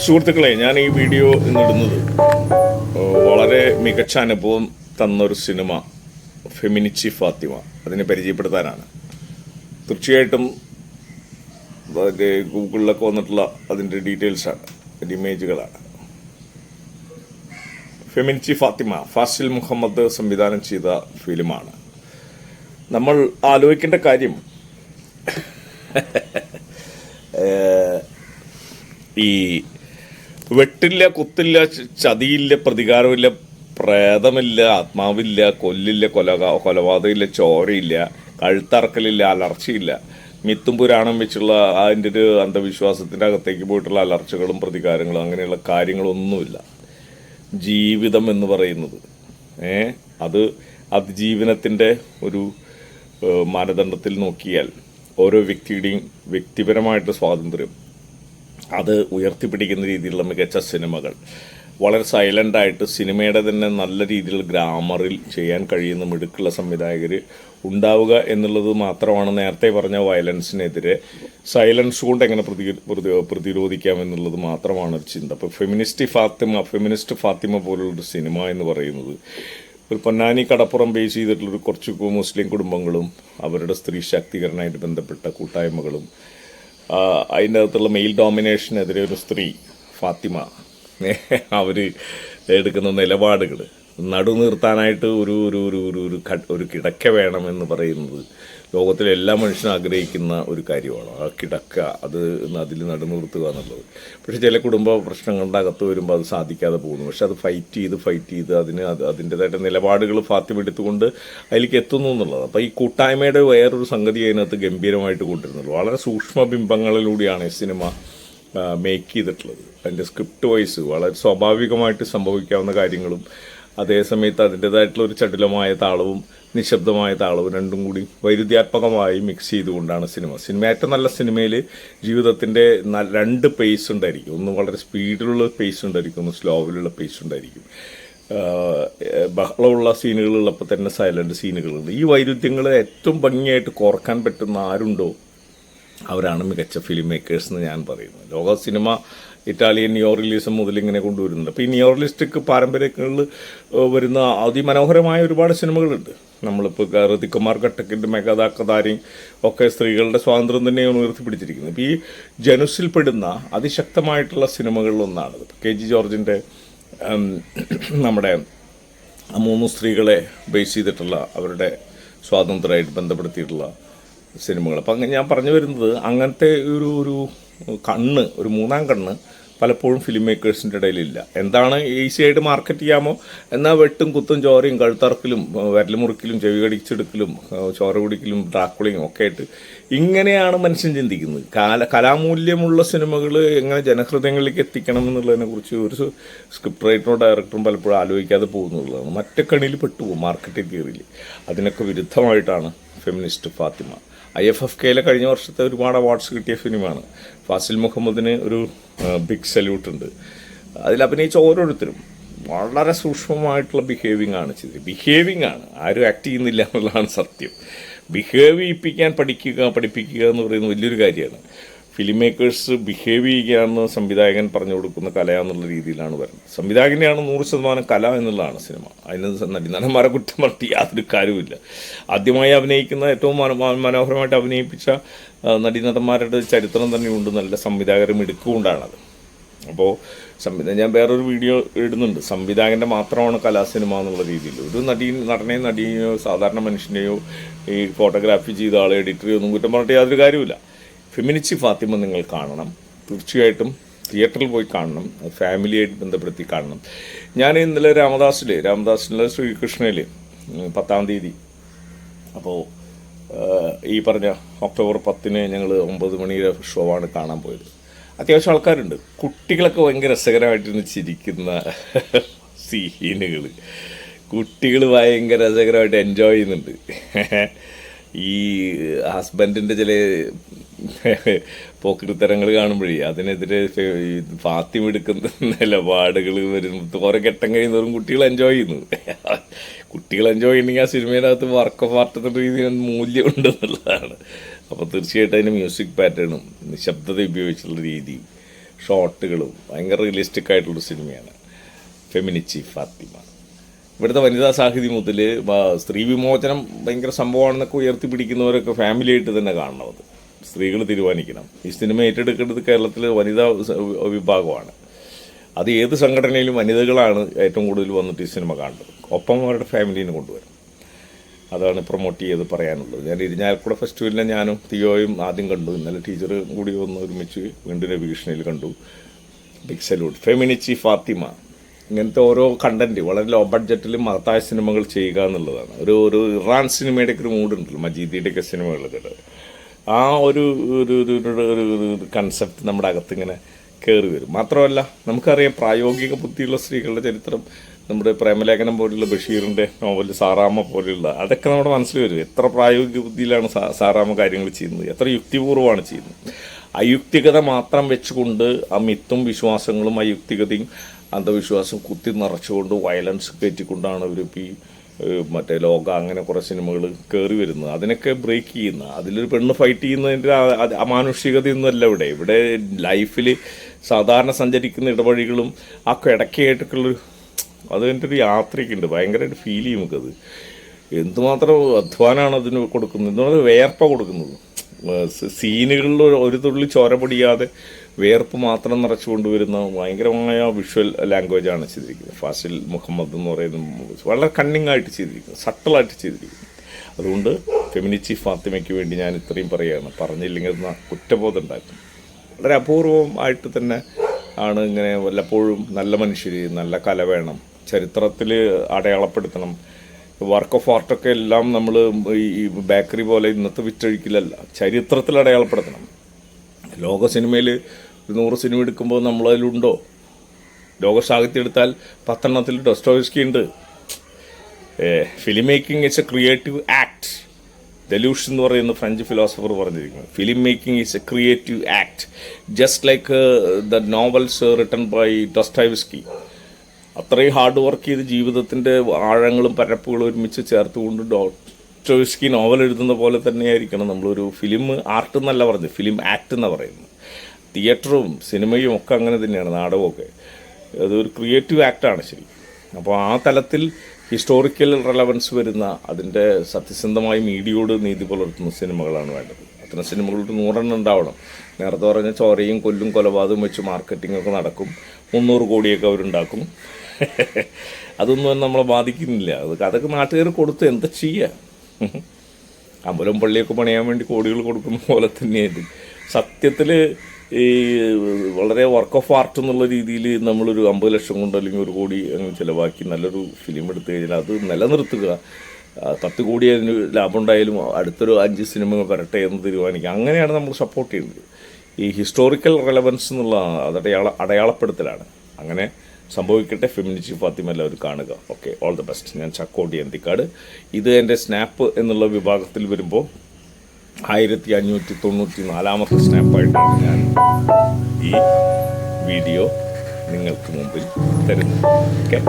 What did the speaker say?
സുഹൃത്തുക്കളെ, ഞാൻ ഈ വീഡിയോ ഇന്നിടുന്നത് വളരെ മികച്ച അനുഭവം തന്നൊരു സിനിമ ഫെമിനിച്ചി ഫാത്തിമ അതിനെ പരിചയപ്പെടുത്താനാണ്. തീർച്ചയായിട്ടും ഗൂഗിളിലൊക്കെ വന്നിട്ടുള്ള അതിൻ്റെ ഡീറ്റെയിൽസാണ്, അതിൻ്റെ ഇമേജുകളാണ്. ഫെമിനിച്ചി ഫാത്തിമ ഫാസിൽ മുഹമ്മദ് സംവിധാനം ചെയ്ത ഫിലിമാണ്. നമ്മൾ ആലോചിക്കേണ്ട കാര്യം ഈ വെട്ടില്ല, കുത്തില്ല, ചതിയില്ല, പ്രതികാരമില്ല, പ്രേതമില്ല, ആത്മാവില്ല, കൊല്ലില്ല, കൊലപാതകമില്ല, ചോരയില്ല, കഴുത്തറക്കലില്ല, അലർച്ചയില്ല, മിത്തും പുരാണം വെച്ചുള്ള അതിൻ്റെ ഒരു അന്ധവിശ്വാസത്തിൻ്റെ അകത്തേക്ക് പോയിട്ടുള്ള അലർച്ചകളും പ്രതികാരങ്ങളും അങ്ങനെയുള്ള കാര്യങ്ങളൊന്നുമില്ല. ജീവിതം എന്ന് പറയുന്നത് അത് അതിജീവനത്തിൻ്റെ ഒരു മാനദണ്ഡത്തിൽ നോക്കിയാൽ ഓരോ വ്യക്തിയുടെയും വ്യക്തിപരമായിട്ട് സ്വാതന്ത്ര്യം അത് ഉയർത്തിപ്പിടിക്കുന്ന രീതിയിലുള്ള മികച്ച സിനിമകൾ, വളരെ സൈലൻ്റായിട്ട് സിനിമയുടെ തന്നെ നല്ല രീതിയിൽ ഗ്രാമറിൽ ചെയ്യാൻ കഴിയുന്ന മിടുക്കുള്ള സംവിധായകർ ഉണ്ടാവുക എന്നുള്ളത് മാത്രമാണ് നേരത്തെ പറഞ്ഞ വയലൻസിനെതിരെ സൈലൻസ് കൊണ്ട് എങ്ങനെ പ്രതിരോധിക്കാം എന്നുള്ളത് മാത്രമാണ് ഒരു ചിന്ത. അപ്പോൾ ഫെമിനിസ്റ്റ് ഫാത്തിമ പോലുള്ളൊരു സിനിമ എന്ന് പറയുന്നത് ഒരു പൊന്നാനി കടപ്പുറം ബേസ് ചെയ്തിട്ടുള്ളൊരു കുറച്ച് മുസ്ലിം കുടുംബങ്ങളും അവരുടെ സ്ത്രീ ശാക്തീകരണമായിട്ട് ബന്ധപ്പെട്ട കൂട്ടായ്മകളും അതിൻ്റെ അകത്തുള്ള മെയിൽ ഡോമിനേഷനെതിരെ ഒരു സ്ത്രീ ഫാത്തിമ അവർ എടുക്കുന്ന നിലപാടുകൾ നടുനിർത്താനായിട്ട് ഒരു കിടക്ക വേണമെന്ന് പറയുന്നത് ലോകത്തിലെ എല്ലാ മനുഷ്യനും ആഗ്രഹിക്കുന്ന ഒരു കാര്യമാണ്. ആ കിടക്ക അതിൽ നടുനിർത്തുക എന്നുള്ളത്. പക്ഷേ ചില കുടുംബ പ്രശ്നങ്ങളുടെ അകത്ത് വരുമ്പോൾ അത് സാധിക്കാതെ പോകുന്നു. പക്ഷെ അത് ഫൈറ്റ് ചെയ്ത് അതിൻ്റെതായിട്ട് നിലപാടുകൾ ഫാത്തിമ എടുത്തുകൊണ്ട് അതിലേക്ക് എത്തുന്നു എന്നുള്ളത്. അപ്പോൾ ഈ കൂട്ടായ്മയുടെ വേറൊരു സംഗതി അതിനകത്ത് ഗംഭീരമായിട്ട് കൊണ്ടുവരുന്നുള്ളൂ. വളരെ സൂക്ഷ്മ ബിംബങ്ങളിലൂടെയാണ് ഈ സിനിമ മേക്ക് ചെയ്തിട്ടുള്ളത്. അതിൻ്റെ സ്ക്രിപ്റ്റ് വൈസ് വളരെ സ്വാഭാവികമായിട്ട് സംഭവിക്കാവുന്ന കാര്യങ്ങളും അതേസമയത്ത് അതിൻ്റേതായിട്ടുള്ള ഒരു ചടുലമായ താളവും നിശബ്ദമായ താളവും രണ്ടും കൂടി വൈരുദ്ധ്യാത്മകമായി മിക്സ് ചെയ്തുകൊണ്ടാണ് സിനിമ ഏറ്റവും നല്ല സിനിമയിൽ ജീവിതത്തിൻ്റെ രണ്ട് പേസ് ഉണ്ടായിരിക്കും. ഒന്ന് വളരെ സ്പീഡിലുള്ള പേസ് ഉണ്ടായിരിക്കും, ഒന്ന് സ്ലോവിലുള്ള പേസ് ഉണ്ടായിരിക്കും. ബഹളമുള്ള സീനുകളുള്ളപ്പോൾ തന്നെ സൈലൻ്റ് സീനുകളുണ്ട്. ഈ വൈരുദ്ധ്യങ്ങൾ ഏറ്റവും ഭംഗിയായിട്ട് കോർക്കാൻ പറ്റുന്ന ആരുണ്ടോ അവരാണ് മികച്ച ഫിലിം മേക്കേഴ്സ് എന്ന് ഞാൻ പറയുന്നത്. ലോക സിനിമ ഇറ്റാലിയൻ നിയോ റിയലിസം മുതൽ ഇങ്ങനെ കൊണ്ടുവരുന്നുണ്ട്. അപ്പോൾ ഈ നിയോ റിയലിസ്റ്റിക് പാരമ്പര്യങ്ങളിൽ വരുന്ന അതിമനോഹരമായ ഒരുപാട് സിനിമകളുണ്ട്. നമ്മളിപ്പോൾ ഋതിക് കുമാർ ഘട്ടക്കിൻ്റെ മെഗാദാക്കതാരി ഒക്കെ സ്ത്രീകളുടെ സ്വാതന്ത്ര്യം തന്നെയാണ് ഉയർത്തിപ്പിടിച്ചിരിക്കുന്നത്. ഇപ്പോൾ ഈ ജനുസിൽപ്പെടുന്ന അതിശക്തമായിട്ടുള്ള സിനിമകളിലൊന്നാണ് KG ജോർജിൻ്റെ നമ്മുടെ 3 സ്ത്രീകളെ ബേസ് ചെയ്തിട്ടുള്ള അവരുടെ സ്വാതന്ത്ര്യമായിട്ട് ബന്ധപ്പെടുത്തിയിട്ടുള്ള സിനിമകൾ. അപ്പം അങ്ങനെ ഞാൻ പറഞ്ഞു വരുന്നത് അങ്ങനത്തെ ഒരു മൂന്നാം കണ്ണ് പലപ്പോഴും ഫിലിം മേക്കേഴ്സിൻ്റെ ഇടയിലില്ല. എന്താണ് ഈസിയായിട്ട് മാർക്കറ്റ് ചെയ്യാമോ എന്നാൽ വെട്ടും കുത്തും ചോരയും കഴുത്തറക്കലും വിരലുമുറിക്കലും ചെവി കടിച്ചെടുക്കലും ചോര കുടിക്കലും ഡ്രാക്കുളയും ഒക്കെ ആയിട്ട് ഇങ്ങനെയാണ് മനുഷ്യൻ ചിന്തിക്കുന്നത്. കലാമൂല്യമുള്ള സിനിമകൾ എങ്ങനെ ജനഹൃദയങ്ങളിലേക്ക് എത്തിക്കണം എന്നുള്ളതിനെക്കുറിച്ച് ഒരു സ്ക്രിപ്റ്റ് റൈറ്ററും ഡയറക്ടറും പലപ്പോഴും ആലോചിക്കാതെ പോകുന്നുള്ളതാണ്. മറ്റേ കണിയിൽ പെട്ടുപോകും മാർക്കറ്റിൽ കയറിയില്ല. അതിനൊക്കെ വിരുദ്ധമായിട്ടാണ് ഫെമിനിസ്റ്റ് ഫാത്തിമ. IFFKയിലെ കഴിഞ്ഞ വർഷത്തെ ഒരുപാട് അവാർഡ്സ് കിട്ടിയ ഫിലിമാണ്. ഫാസിൽ മുഹമ്മദിന് ഒരു ബിഗ് സല്യൂട്ട് ഉണ്ട്. അതിൽ അഭിനയിച്ച ഓരോരുത്തരും വളരെ സൂക്ഷ്മമായിട്ടുള്ള ബിഹേവിംഗ് ആണ് ചെയ്തത്. ആരും ആക്ട് ചെയ്യുന്നില്ല എന്നുള്ളതാണ് സത്യം. ബിഹേവ് ചെയ്യിപ്പിക്കാൻ പഠിപ്പിക്കുക എന്ന് പറയുന്നത് വലിയൊരു കാര്യമാണ്. ഫിലിം മേക്കേഴ്സ് ബിഹേവ് ചെയ്യുകയാണെന്ന് സംവിധായകൻ പറഞ്ഞു കൊടുക്കുന്ന കലയാന്നുള്ള രീതിയിലാണ് വരുന്നത്. സംവിധായകനെയാണ് 100% കല എന്നുള്ളതാണ് സിനിമ. അതിന് നടന്മാരെ കുറ്റം പറഞ്ഞിട്ട് യാതൊരു കാര്യവുമില്ല. ആദ്യമായി അഭിനയിക്കുന്ന ഏറ്റവും മനോഹരമായിട്ട് അഭിനയിപ്പിച്ച നടന്മാരുടെ ചരിത്രം തന്നെയുണ്ട്. നല്ല സംവിധായകരും എടുക്കുകൊണ്ടാണത്. അപ്പോൾ ഞാൻ വേറൊരു വീഡിയോ ഇടുന്നുണ്ട്. സംവിധായകൻ്റെ മാത്രമാണ് കലാസിനിമ എന്നുള്ള രീതിയിൽ. ഒരു നടനെയോ സാധാരണ മനുഷ്യനെയോ ഈ ഫോട്ടോഗ്രാഫി ചെയ്ത ആളെ എഡിറ്ററിയോ ഒന്നും കുറ്റം പറഞ്ഞിട്ട് യാതൊരു കാര്യമില്ല. ഫെമിനിച്ചി ഫാത്തിമ നിങ്ങൾ കാണണം. തീർച്ചയായിട്ടും തിയേറ്ററിൽ പോയി കാണണം. ഫാമിലിയായിട്ട് ബന്ധപ്പെടുത്തി കാണണം. ഞാൻ ഇന്നലെ രാമദാസിലെ ശ്രീകൃഷ്ണയിൽ 10-ാം തീയതി, അപ്പോൾ ഈ പറഞ്ഞ ഒക്ടോബർ 10-ന് ഞങ്ങൾ 9 മണിയുടെ ഷോ ആണ് കാണാൻ പോയത്. അത്യാവശ്യം ആൾക്കാരുണ്ട്. കുട്ടികളൊക്കെ ഭയങ്കര രസകരമായിട്ടിരുന്ന് ചിരിക്കുന്ന സീനുകൾ, കുട്ടികൾ ഭയങ്കര രസകരമായിട്ട് എൻജോയ് ചെയ്യുന്നുണ്ട്. ഈ ഹസ്ബൻഡിൻ്റെ ചില പോക്കിരിത്തരങ്ങൾ കാണുമ്പോഴേ അതിനെതിരെ ഫാത്തിമ എടുക്കുന്ന നിലപാടുകൾ വരുമ്പോൾ ഓരോ ഘട്ടം കഴിയുന്നവരും കുട്ടികൾ എൻജോയ് ചെയ്യുന്നു. കുട്ടികൾ എൻജോയ് ചെയ്യണമെങ്കിൽ ആ സിനിമയിനകത്ത് വർക്ക് ഓഫ് ആർട്ട് എന്ന രീതിയിൽ മൂല്യമുണ്ട് എന്നുള്ളതാണ്. അപ്പോൾ തീർച്ചയായിട്ടും അതിൻ്റെ മ്യൂസിക് പാറ്റേണും നിശബ്ദത ഉപയോഗിച്ചുള്ള രീതിയും ഷോട്ടുകളും ഭയങ്കര റിയലിസ്റ്റിക് ആയിട്ടുള്ള സിനിമയാണ് ഫെമിനിച്ചി ഫാത്തിമ. ഇവിടുത്തെ വനിതാ സാഹിതി മുതൽ സ്ത്രീ വിമോചനം ഭയങ്കര സംഭവമാണെന്നൊക്കെ ഉയർത്തിപ്പിടിക്കുന്നവരൊക്കെ ഫാമിലിയായിട്ട് തന്നെ കാണണം. അത് സ്ത്രീകൾ തീരുമാനിക്കണം. ഈ സിനിമ ഏറ്റെടുക്കേണ്ടത് കേരളത്തിലെ വനിതാ വിഭാഗമാണ്. അത് ഏത് സംഘടനയിലും വനിതകളാണ് ഏറ്റവും കൂടുതൽ വന്നിട്ട് ഈ സിനിമ കാണുന്നത്. ഒപ്പം അവരുടെ ഫാമിലീനെ കൊണ്ടുവരും. അതാണ് പ്രൊമോട്ട് ചെയ്ത് പറയാനുള്ളത്. ഞാൻ ഇരിഞ്ഞാലക്കുട ഫെസ്റ്റിവലിനെ ഞാനും തിയോയും ആദ്യം കണ്ടു. ഇന്നലെ ടീച്ചർ കൂടി ഒന്ന് ഒരുമിച്ച് വീണ്ടും രവികൃഷ്ണയിൽ കണ്ടു. Big salute. ഫെമിനിച്ചി ഫാത്തിമ. ഇങ്ങനത്തെ ഓരോ കണ്ടന്റ് വളരെ ലോ ബഡ്ജറ്റിൽ മഹത്തായ സിനിമകൾ ചെയ്യുക എന്നുള്ളതാണ്. ഒരു ഇറാൻ സിനിമയുടെ ഒക്കെ ഒരു മൂഡുണ്ടല്ലോ, മജീദിയുടെയൊക്കെ സിനിമകളൊക്കെ. ആ ഒരു കൺസെപ്റ്റ് നമ്മുടെ അകത്തിങ്ങനെ കയറി വരും. മാത്രമല്ല നമുക്കറിയാം പ്രായോഗിക ബുദ്ധിയുള്ള സ്ത്രീകളുടെ ചരിത്രം. നമ്മുടെ പ്രേമലേഖനം പോലുള്ള ബഷീറിൻ്റെ നോവൽ, സാറാമ്മ പോലെയുള്ള അതൊക്കെ നമ്മുടെ മനസ്സിൽ വരും. എത്ര പ്രായോഗിക ബുദ്ധിയിലാണ് സാറാമ്മ കാര്യങ്ങൾ ചെയ്യുന്നത്, എത്ര യുക്തിപൂർവ്വമാണ് ചെയ്യുന്നത്. അയുക്തികത മാത്രം വെച്ചുകൊണ്ട് ആ മിത്തും വിശ്വാസങ്ങളും അയുക്തികതയും അന്ധവിശ്വാസം കുത്തി നിറച്ചുകൊണ്ട് വയലൻസ് കയറ്റിക്കൊണ്ടാണ് ഇവരിപ്പോൾ ഈ മറ്റേ ലോക അങ്ങനെ കുറേ സിനിമകൾ കയറി വരുന്നത്. അതിനൊക്കെ ബ്രേക്ക് ചെയ്യുന്ന, അതിലൊരു പെണ്ണ് ഫൈറ്റ് ചെയ്യുന്നതിൻ്റെ അമാനുഷികതയൊന്നുമല്ല ഇവിടെ ലൈഫിൽ സാധാരണ സഞ്ചരിക്കുന്ന ഇടവഴികളും ആ കിടക്കയായിട്ടൊക്കെയുള്ളൊരു അതിൻ്റെ ഒരു യാത്രയൊക്കെ ഉണ്ട്. ഭയങ്കരമായിട്ട് ഫീൽ ചെയ്യും നമുക്കത്. എന്തുമാത്രം അധ്വാനമാണ് അതിന് കൊടുക്കുന്നത്, എന്തുമാത്രം വേർപ്പാണ് കൊടുക്കുന്നത്. സീനുകളിൽ ഒരു തുള്ളി ചോര പൊടിയാതെ വേർപ്പ് മാത്രം നിറച്ചു കൊണ്ടുവരുന്ന ഭയങ്കരമായ വിഷ്വൽ ലാംഗ്വേജാണ് ചെയ്തിരിക്കുന്നത്. ഫാസിൽ മുഹമ്മദ് എന്ന് പറയുന്ന വളരെ കണ്ണിങ് ആയിട്ട് ചെയ്തിരിക്കുന്നത്, സട്ടിലായിട്ട് ചെയ്തിരിക്കുന്നത്. അതുകൊണ്ട് ഫെമിനിച്ചി ഫാത്തിമയ്ക്ക് വേണ്ടി ഞാൻ ഇത്രയും പറയുകയാണ്. പറഞ്ഞില്ലെങ്കിൽ കുറ്റബോധം ഉണ്ടാക്കും. വളരെ അപൂർവമായിട്ട് തന്നെ ആണ് ഇങ്ങനെ വല്ലപ്പോഴും നല്ല മനുഷ്യർ, നല്ല കല വേണം, ചരിത്രത്തിൽ അടയാളപ്പെടുത്തണം. വർക്ക് ഓഫ് ആർട്ടൊക്കെ എല്ലാം നമ്മൾ ഈ ബേക്കറി പോലെ ഇന്നത്തെ വിറ്റഴിക്കലല്ല, ചരിത്രത്തിൽ അടയാളപ്പെടുത്തണം. ലോക സിനിമയിൽ 100 സിനിമ എടുക്കുമ്പോൾ നമ്മളതിലുണ്ടോ? ലോക സാഹിത്യം എടുത്താൽ 10 എണ്ണത്തിൽ ഡോസ്റ്റോവസ്കി ഉണ്ട്. Film making it's a creative act. Deleuze എന്ന് പറയുന്ന ഫ്രഞ്ച് ഫിലോസഫർ പറഞ്ഞിരിക്കുന്നത് film making is a creative act, just like the novels written by Dostoevsky. അത്രയും ഹാർഡ് വർക്ക് ചെയ്ത് ജീവിതത്തിൻ്റെ ആഴങ്ങളും പരപ്പുകളും ഒരുമിച്ച് ചേർത്തുകൊണ്ട് ഡോസ്റ്റോവസ്കി നോവൽ എഴുതുന്ന പോലെ തന്നെയായിരിക്കണം നമ്മളൊരു ഫിലിം ആർട്ട് എന്നല്ല പറഞ്ഞത്, ഫിലിം ആക്ട് എന്നാണ് പറയുന്നത്. തിയേറ്ററും സിനിമയും ഒക്കെ അങ്ങനെ തന്നെയാണ്, നാടകമൊക്കെ. അതൊരു ക്രിയേറ്റീവ് ആക്ടാണ് ശരി. അപ്പോൾ ആ തലത്തിൽ ഹിസ്റ്റോറിക്കൽ റെലവൻസ് വരുന്ന, അതിൻ്റെ സത്യസന്ധമായി മീഡിയയോട് നീതി പുലർത്തുന്ന സിനിമകളാണ് വേണ്ടത്. അത്തരം സിനിമകളുടെ 100 എണ്ണം ഉണ്ടാവണം. നേരത്തെ പറഞ്ഞ ചോരയും കൊല്ലും കൊലപാതകം വെച്ച് മാർക്കറ്റിങ്ങൊക്കെ നടക്കും, 300 കോടിയൊക്കെ അവരുണ്ടാക്കും. അതൊന്നും നമ്മളെ ബാധിക്കുന്നില്ല. അതൊക്കെ നാട്ടുകാർ കൊടുത്ത് എന്താ ചെയ്യുക? അമ്പലം പള്ളിയൊക്കെ പണിയാൻ വേണ്ടി കോടികൾ കൊടുക്കുന്ന പോലെ തന്നെയായിട്ട് സത്യത്തിൽ ഈ വളരെ വർക്ക് ഓഫ് ആർട്ട് എന്നുള്ള രീതിയിൽ നമ്മളൊരു 50 ലക്ഷം കൊണ്ട് അല്ലെങ്കിൽ 1 കോടി അങ്ങ് ചിലവാക്കി നല്ലൊരു ഫിലിം എടുത്തു കഴിഞ്ഞാൽ അത് നിലനിർത്തുക. 10 കോടി അതിന് ലാഭം ഉണ്ടായാലും അടുത്തൊരു 5 സിനിമകൾ വരട്ടെ എന്ന് തീരുമാനിക്കുക. അങ്ങനെയാണ് നമ്മൾ സപ്പോർട്ട് ചെയ്യുന്നത്. ഈ ഹിസ്റ്റോറിക്കൽ റെലവൻസ് എന്നുള്ള അത് അടയാളപ്പെടുത്തലാണ്. അങ്ങനെ സംഭവിക്കട്ടെ. ഫെമിനിച്ചി ഫാത്തിമ എല്ലാവരും കാണുക. Okay, all the best. ഞാൻ ചക്കോടി അന്തിക്കാട്. ഇത് എൻ്റെ സ്നാപ്പ് എന്നുള്ള വിഭാഗത്തിൽ വരുമ്പോൾ 1594 സ്നാപ്പായിട്ടാണ് ഞാൻ ഈ വീഡിയോ നിങ്ങൾക്ക് മുമ്പിൽ തരുന്നത്. ഓക്കെ.